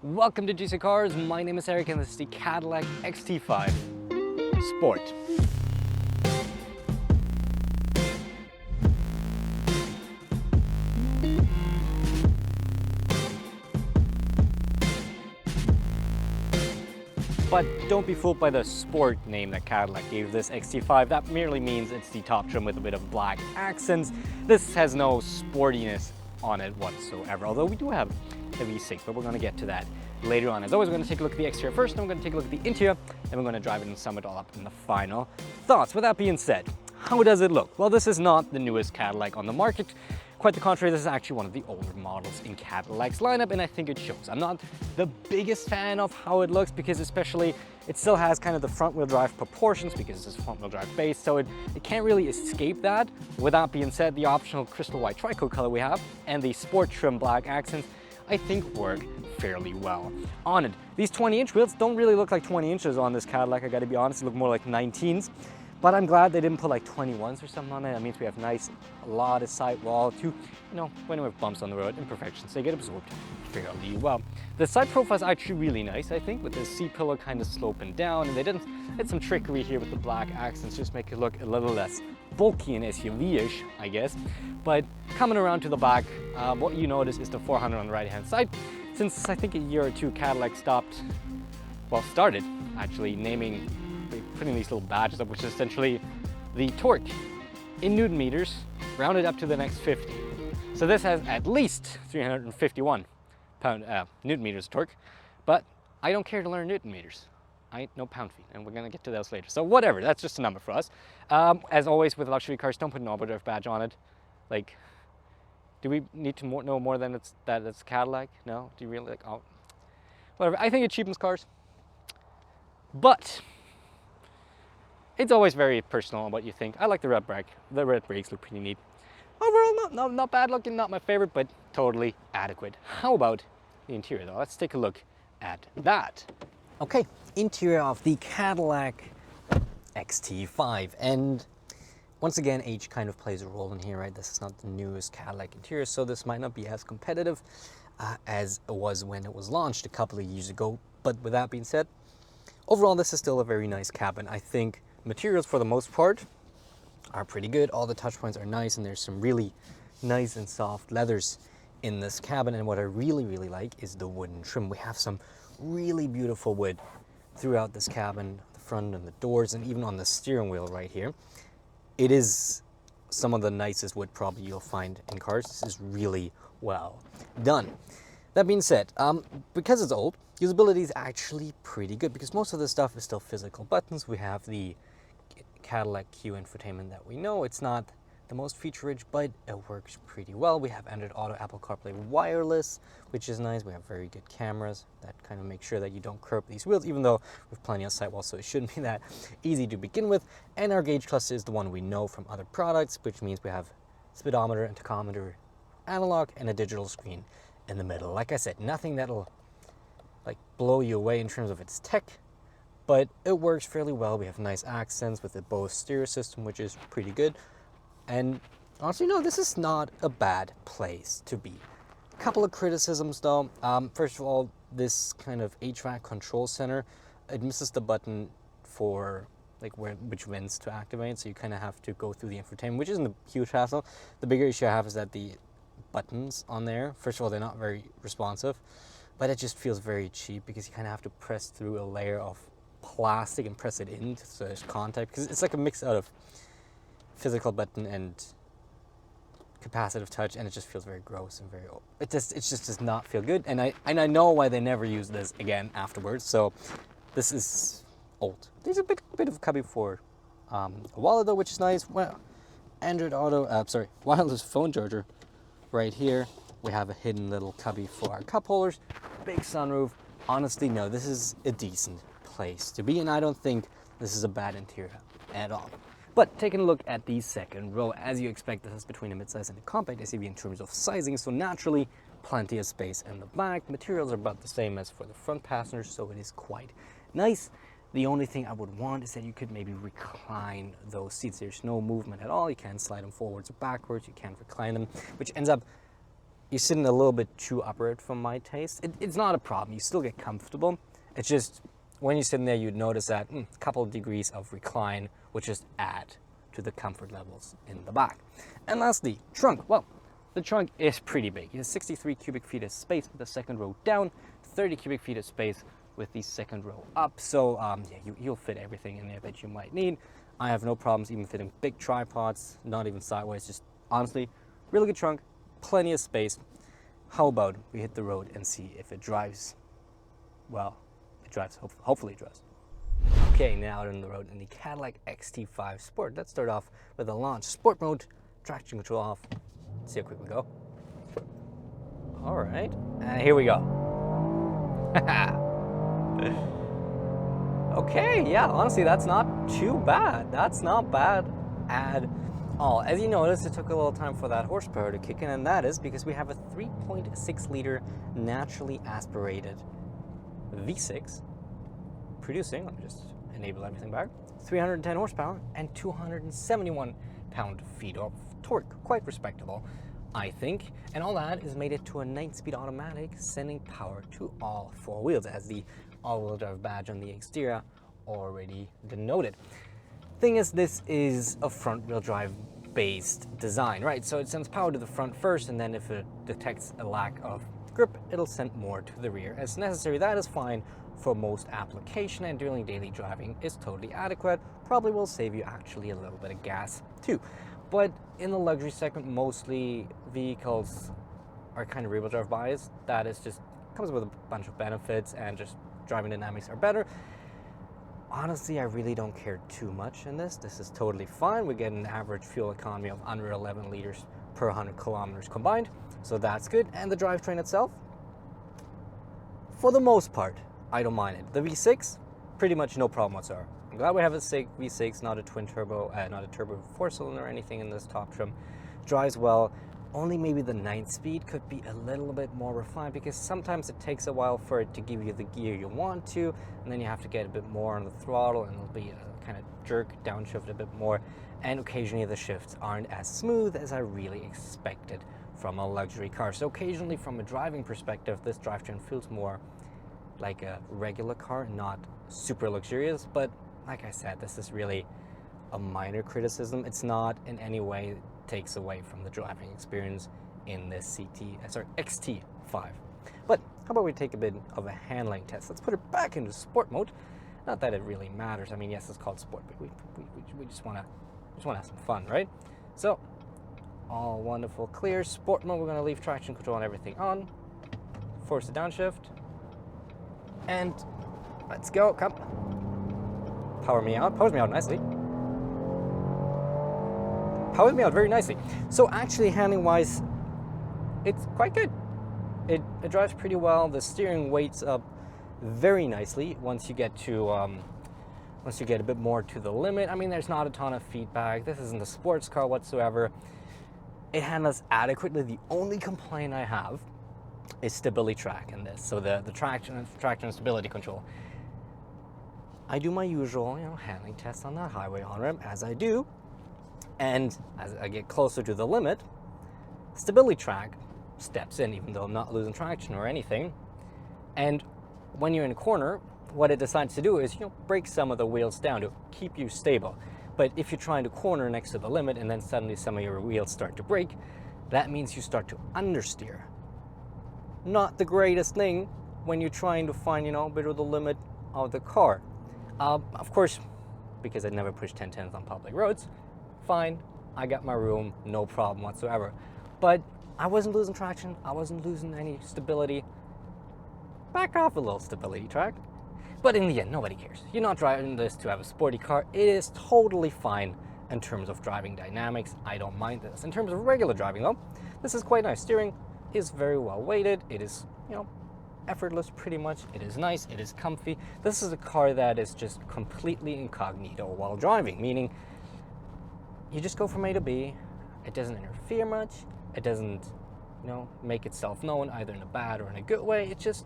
Welcome to GC Cars. My name is Eric and this is the Cadillac XT5 Sport. But don't be fooled by the sport name that Cadillac gave this XT5. That merely means it's the top trim with a bit of black accents. This has no sportiness on it whatsoever, although we do have a V6, but we're going to get to that later on. As always, we're going to take a look at the exterior first, then we're going to take a look at the interior, then we're going to drive it and sum it all up in the final thoughts. With that being said, how does it look? Well, this is not the newest Cadillac on the market. Quite the contrary, this is actually one of the older models in Cadillac's lineup, and I think it shows. I'm not the biggest fan of how it looks because especially it still has kind of the front wheel drive proportions because it's front wheel drive base, so it can't really escape that. With that being said, the optional crystal white tricoat color we have and the sport trim black accents I think work fairly well on it. These 20-inch wheels don't really look like 20 inches on this Cadillac, I gotta be honest, they look more like 19s. But I'm glad they didn't put like 21s or something on it. That means we have a lot of sidewall to, when we have bumps on the road, imperfections, they get absorbed fairly well. The side profile is actually really nice, I think, with the seat pillow kind of sloping down, and they did some trickery here with the black accents, just make it look a little less bulky and SUV-ish, I guess. But coming around to the back, what you notice is the 400 on the right-hand side. Since I think a year or two, Cadillac started actually putting these little badges up, which is essentially the torque in Newton meters, rounded up to the next 50. So this has at least 351 Newton meters of torque, but I don't care to learn Newton meters. I ain't no pound feet, and we're gonna get to those later. So whatever, that's just a number for us. As always with luxury cars, don't put an overdrive badge on it. Like, do we need to know more than that it's Cadillac? No? Do you really oh, whatever. I think it cheapens cars, but it's always very personal on what you think. I like the red brake. The red brakes look pretty neat. Overall, not bad looking, not my favorite, but totally adequate. How about the interior though? Let's take a look at that. Okay, interior of the Cadillac XT5. And once again, age kind of plays a role in here, right? This is not the newest Cadillac interior, so this might not be as competitive as it was when it was launched a couple of years ago. But with that being said, overall, this is still a very nice cabin. I think materials for the most part are pretty good. All the touch points are nice, and there's some really nice and soft leathers in this cabin. And what I really like is the wooden trim. We have some really beautiful wood throughout this cabin, the front and the doors, and even on the steering wheel right here. It is some of the nicest wood probably you'll find in cars. This is really well done. That being said, because it's old, usability is actually pretty good because most of the stuff is still physical buttons. We have the Cadillac Q infotainment that we know. It's not the most feature-rich, but it works pretty well. We have Android Auto, Apple CarPlay wireless, which is nice. We have very good cameras that kind of make sure that you don't curb these wheels, even though we have plenty of sidewalls, so it shouldn't be that easy to begin with. And our gauge cluster is the one we know from other products, which means we have speedometer and tachometer analog and a digital screen in the middle. Like I said, nothing that'll like blow you away in terms of its tech, but it works fairly well. We have nice accents with the Bose stereo system, which is pretty good. And honestly, no, this is not a bad place to be. A couple of criticisms though. First of all, this kind of HVAC control center, it misses the button for like which vents to activate, so you kind of have to go through the infotainment, which isn't a huge hassle. The bigger issue I have is that the buttons on there, first of all, they're not very responsive, but it just feels very cheap because you kind of have to press through a layer of plastic and press it in so there's contact, because it's like a mix out of physical button and capacitive touch, and it just feels very gross and very old. It just does not feel good, and I know why they never use this again afterwards. So this is old. There's a bit of cubby for a wallet though, which is nice. Well, Android Auto, wireless phone charger right here. We have a hidden little cubby for our cup holders. Big sunroof. Honestly, no, this is a decent place to be, and I don't think this is a bad interior at all. But taking a look at the second row, as you expect, this is between a midsize and a compact SUV in terms of sizing, so naturally plenty of space in the back. Materials are about the same as for the front passengers, so it is quite nice. The only thing I would want is that you could maybe recline those seats. There's no movement at all. You can't slide them forwards or backwards. You can't recline them, which ends up you're sitting a little bit too upright for my taste. It's not a problem. You still get comfortable. It's just when you're sitting there, you'd notice that a couple of degrees of recline would just add to the comfort levels in the back. And lastly, trunk. Well, the trunk is pretty big. It has 63 cubic feet of space with the second row down, 30 cubic feet of space with the second row up. So yeah, you'll fit everything in there that you might need. I have no problems even fitting big tripods, not even sideways, just honestly, really good trunk, plenty of space. How about we hit the road and see if it drives? Well, it drives, hopefully it drives. Okay, now out on the road in the Cadillac XT5 Sport. Let's start off with the launch sport mode, traction control off. See how quick we go. All right, and here we go. Okay, yeah, honestly, that's not too bad. That's not bad at all. As you notice, it took a little time for that horsepower to kick in, and that is because we have a 3.6 liter naturally aspirated V6 producing, let me just enable everything back, 310 horsepower and 271 pound-feet of torque. Quite respectable, I think. And all that is made it to a 9-speed automatic, sending power to all four wheels, as the all-wheel drive badge on the exterior already denoted. Thing is, this is a front-wheel drive based design, right? So it sends power to the front first, and then if it detects a lack of grip, it'll send more to the rear as necessary. That is fine for most application, and during daily driving is totally adequate. Probably will save you actually a little bit of gas too. But in the luxury segment, mostly vehicles are kind of rear-wheel drive biased. That is just comes with a bunch of benefits, and just driving dynamics are better. Honestly, I really don't care too much in this. This is totally fine. We get an average fuel economy of under 11 liters per 100 kilometers combined, so that's good. And the drivetrain itself, for the most part, I don't mind it. The V6, pretty much no problem whatsoever. I'm glad we have a V6, not a twin turbo, not a turbo 4-cylinder or anything in this top trim. Drives well. Only maybe the 9-speed could be a little bit more refined, because sometimes it takes a while for it to give you the gear you want to, and then you have to get a bit more on the throttle, and it'll be a kind of jerk downshift a bit more, and occasionally the shifts aren't as smooth as I really expected from a luxury car. So occasionally, from a driving perspective, this drivetrain feels more like a regular car, not super luxurious. But like I said, this is really a minor criticism. It's not in any way takes away from the driving experience in this XT5. But how about we take a bit of a handling test? Let's put it back into sport mode. Not that it really matters. I mean, yes, it's called sport, but we just want to have some fun, right? So, all wonderful, clear. Sport mode, we're going to leave traction control and everything on. Force the downshift. And let's go. Come. Powers me out nicely. Powers me out very nicely. So actually, handling wise, it's quite good. It drives pretty well. The steering weights up very nicely once you get to once you get a bit more to the limit. I mean, there's not a ton of feedback. This isn't a sports car whatsoever. It handles adequately. The only complaint I have is stability track in this. So the traction and stability control. I do my usual, handling test on that highway on-ramp, as I do. And as I get closer to the limit, stability track steps in, even though I'm not losing traction or anything. And when you're in a corner, what it decides to do is, break some of the wheels down to keep you stable. But if you're trying to corner next to the limit and then suddenly some of your wheels start to break, that means you start to understeer. Not the greatest thing when you're trying to find, a bit of the limit of the car. Of course, because I never push 1010s on public roads, fine, I got my room, no problem whatsoever. But I wasn't losing traction, I wasn't losing any stability. Back off a little, stability track. But in the end, nobody cares. You're not driving this to have a sporty car. It is totally fine in terms of driving dynamics. I don't mind this. In terms of regular driving though, this is quite nice. Steering is very well weighted. It is, effortless pretty much. It is nice, it is comfy. This is a car that is just completely incognito while driving, meaning you just go from A to B. It doesn't interfere much. It doesn't, make itself known either in a bad or in a good way. It just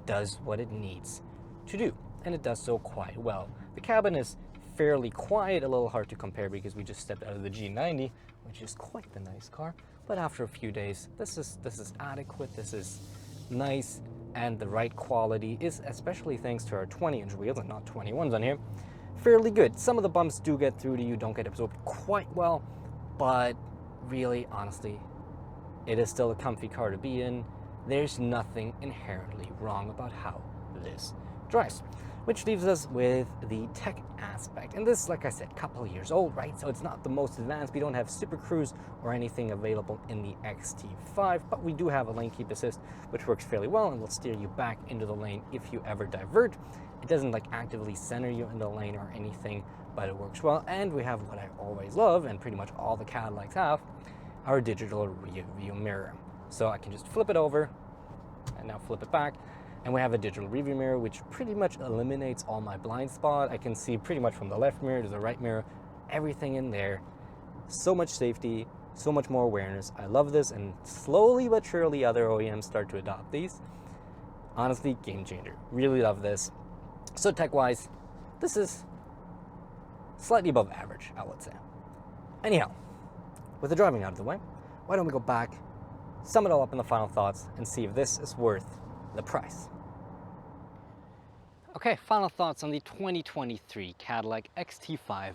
does what it needs to do, and it does so quite well. The cabin is fairly quiet, a little hard to compare because we just stepped out of the G90, which is quite the nice car. but after a few days, this is adequate, this is nice, and the right quality is, especially thanks to our 20-inch wheels and not 21s on here, fairly good. Some of the bumps do get through to you, don't get absorbed quite well, but really, honestly, it is still a comfy car to be in. There's nothing inherently wrong about how this drives. Which leaves us with the tech aspect. And this, like I said, couple of years old, right? So it's not the most advanced. We don't have Super Cruise or anything available in the XT5, but we do have a lane keep assist, which works fairly well and will steer you back into the lane if you ever divert. It doesn't like actively center you in the lane or anything, but it works well. And we have what I always love, and pretty much all the Cadillacs have, our digital rear view mirror. So I can just flip it over and now flip it back. And we have a digital rearview mirror, which pretty much eliminates all my blind spot. I can see pretty much from the left mirror to the right mirror, everything in there. So much safety, so much more awareness. I love this, and slowly but surely other OEMs start to adopt these. Honestly, game changer. Really love this. So tech-wise, this is slightly above average, I would say. Anyhow, with the driving out of the way, why don't we go back, sum it all up in the final thoughts, and see if this is worth the price. Okay, final thoughts on the 2023 Cadillac XT5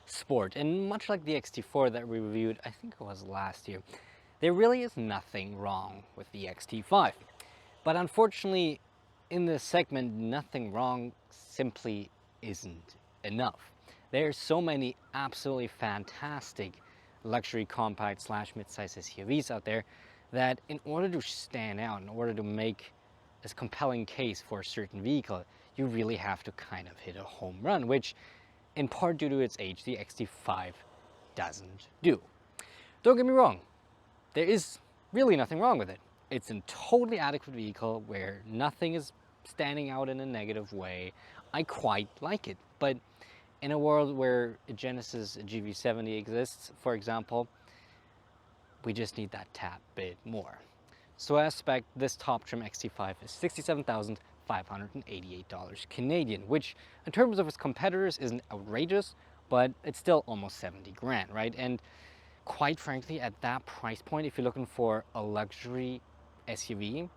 Sport. And much like the XT4 that we reviewed, I think it was last year, there really is nothing wrong with the XT5. But unfortunately, in this segment, nothing wrong simply isn't enough. There's so many absolutely fantastic luxury compact slash midsize SUVs out there that in order to stand out, in order to make this compelling case for a certain vehicle, you really have to kind of hit a home run, which in part due to its age, the XT5 doesn't do. Don't get me wrong, there is really nothing wrong with it. It's a totally adequate vehicle where nothing is standing out in a negative way. I quite like it, but in a world where a Genesis GV70 exists, for example, we just need that tad bit more. So as spec, this top trim XT5 is $67,588 Canadian, which in terms of its competitors isn't outrageous, but it's still almost 70 grand, right? And quite frankly, at that price point, if you're looking for a luxury SUV,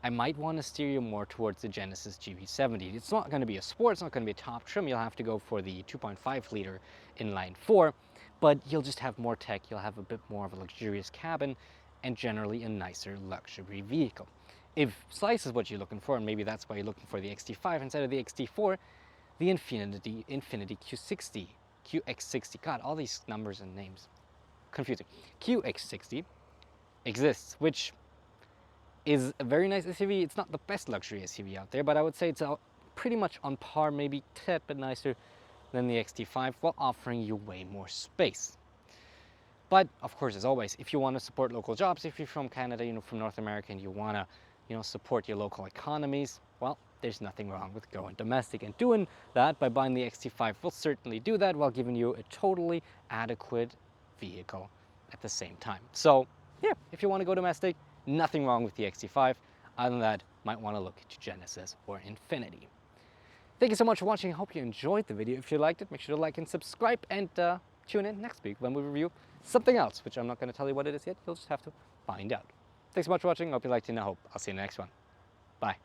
I might want to steer you more towards the Genesis GV70. It's not going to be a sport, it's not going to be a top trim. You'll have to go for the 2.5 liter inline 4, but you'll just have more tech, you'll have a bit more of a luxurious cabin, and generally a nicer luxury vehicle. If size is what you're looking for, and maybe that's why you're looking for the XT5 instead of the XT4, the Infiniti Q60, QX60, God, all these numbers and names, confusing. QX60 exists, which is a very nice SUV. It's not the best luxury SUV out there, but I would say it's pretty much on par, maybe a tad bit nicer than the XT5, while offering you way more space. But of course, as always, if you want to support local jobs, if you're from Canada, from North America, and you want to, support your local economies, well, there's nothing wrong with going domestic. And doing that by buying the XT5 will certainly do that while giving you a totally adequate vehicle at the same time. So yeah, if you want to go domestic, nothing wrong with the XT5. Other than that, might want to look to Genesis or Infiniti. Thank you so much for watching. I hope you enjoyed the video. If you liked it, make sure to like and subscribe, and tune in next week when we review something else, which I'm not going to tell you what it is yet. You'll just have to find out. Thanks so much for watching. Hope you liked it, and I hope I'll see you in the next one. Bye.